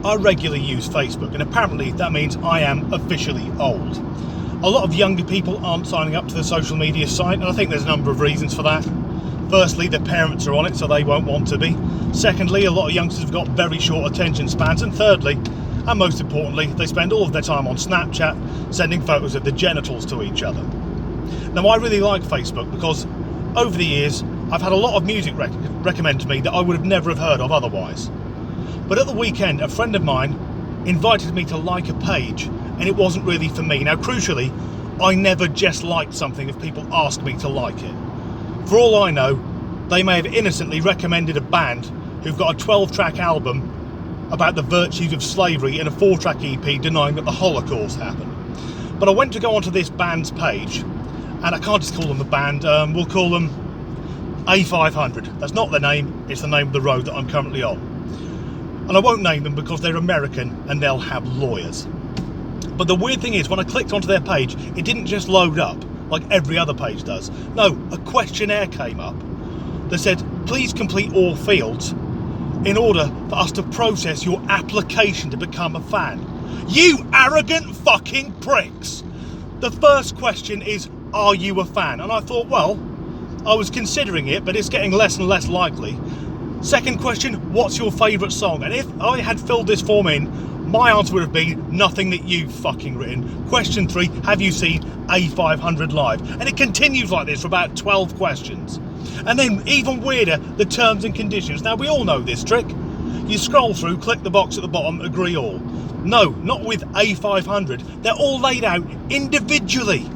I regularly use Facebook, and apparently that means I am officially old. A lot of younger people aren't signing up to the social media site, and I think there's a number of reasons for that. Firstly, their parents are on it, so they won't want to be. Secondly, a lot of youngsters have got very short attention spans. And thirdly, and most importantly, they spend all of their time on Snapchat sending photos of their genitals to each other. Now, I really like Facebook because over the years, I've had a lot of music recommended to me that I would have never have heard of otherwise. But at the weekend, a friend of mine invited me to like a page, and it wasn't really for me. Now, crucially, I never just like something if people ask me to like it. For all I know, they may have innocently recommended a band who've got a 12-track album about the virtues of slavery and a 4-track EP denying that the Holocaust happened. But I went to go onto this band's page, and I can't just call them a band, we'll call them A500. That's not their name, it's the name of the road that I'm currently on. And I won't name them because they're American and they'll have lawyers. But the weird thing is, when I clicked onto their page, it didn't just load up like every other page does. No, a questionnaire came up that said, please complete all fields in order for us to process your application to become a fan. You arrogant fucking pricks! The first question is, are you a fan? And I thought, well, I was considering it, but it's getting less and less likely. Second question, what's your favourite song? And if I had filled this form in, my answer would have been nothing that you've fucking written. Question 3, have you seen A500 live? And it continues like this for about 12 questions. And then, even weirder, the terms and conditions. Now, we all know this trick. You scroll through, click the box at the bottom, agree all. No, not with A500. They're all laid out individually.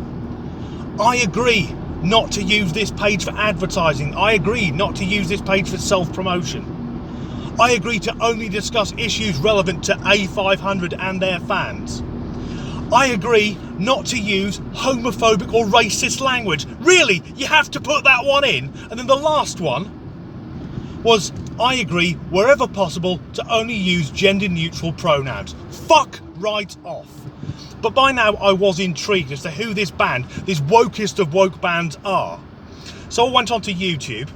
I agree not to use this page for advertising. I agree not to use this page for self-promotion. I agree to only discuss issues relevant to A500 and their fans. I agree not to use homophobic or racist language. Really, you have to put that one in? And then the last one was, I agree, wherever possible, to only use gender-neutral pronouns. Fuck right off. But by now I was intrigued as to who this band, this wokest of woke bands, are. So I went onto YouTube,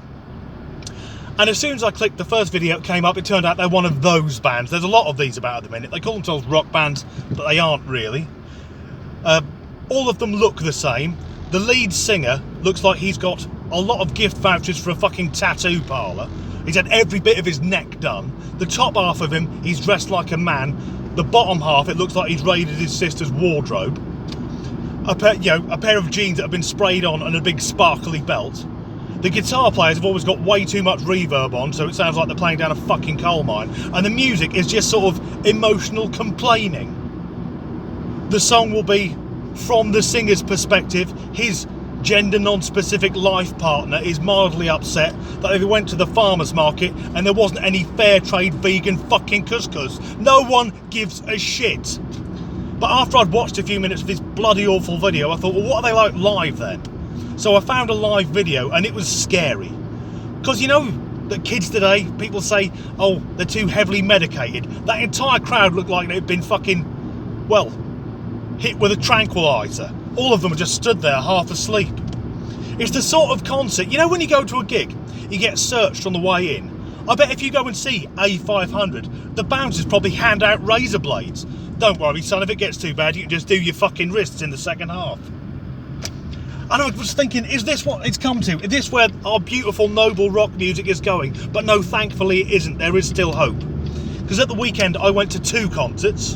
and as soon as I clicked the first video that came up, it turned out they're one of those bands. There's a lot of these about at the minute. They call themselves rock bands, but they aren't really. All of them look the same. The lead singer looks like he's got a lot of gift vouchers for a fucking tattoo parlour. He's had every bit of his neck done. The top half of him, he's dressed like a man. The bottom half, it looks like he's raided his sister's wardrobe. A pair of jeans that have been sprayed on and a big sparkly belt. The guitar players have always got way too much reverb on, so it sounds like they're playing down a fucking coal mine. And the music is just sort of emotional complaining. The song will be, from the singer's perspective, his gender non-specific life partner is mildly upset that if he went to the farmer's market and there wasn't any fair trade vegan fucking couscous. No one gives a shit. But after I'd watched a few minutes of this bloody awful video, I thought, well, what are they like live then? So I found a live video, and it was scary. Because you know that kids today, people say, oh, they're too heavily medicated. That entire crowd looked like they'd been fucking, well, hit with a tranquilizer. All of them just stood there half asleep. It's the sort of concert, you know when you go to a gig, you get searched on the way in. I bet if you go and see A500, the bouncers probably hand out razor blades. Don't worry, son, if it gets too bad, you can just do your fucking wrists in the second half. And I was thinking, is this what it's come to? Is this where our beautiful, noble rock music is going? But no, thankfully it isn't. There is still hope. Because at the weekend, I went to 2 concerts.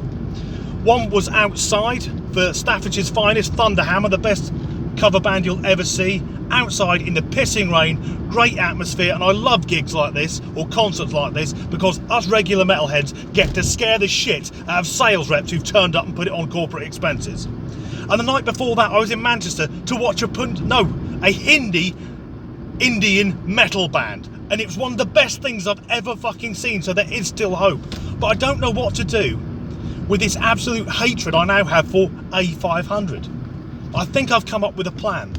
One was outside for Staffordshire's finest, Thunderhammer, the best cover band you'll ever see. Outside in the pissing rain, great atmosphere, and I love gigs like this, or concerts like this, because us regular metalheads get to scare the shit out of sales reps who've turned up and put it on corporate expenses. And the night before that, I was in Manchester to watch a Hindi Indian metal band. And it was one of the best things I've ever fucking seen, so there is still hope. But I don't know what to do with this absolute hatred I now have for A500. I think I've come up with a plan.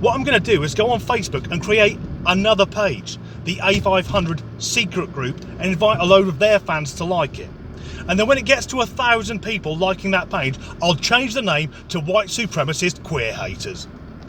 What I'm going to do is go on Facebook and create another page, the A500 secret group, and invite a load of their fans to like it. And then when it gets to 1,000 people liking that page, I'll change the name to White Supremacist Queer Haters.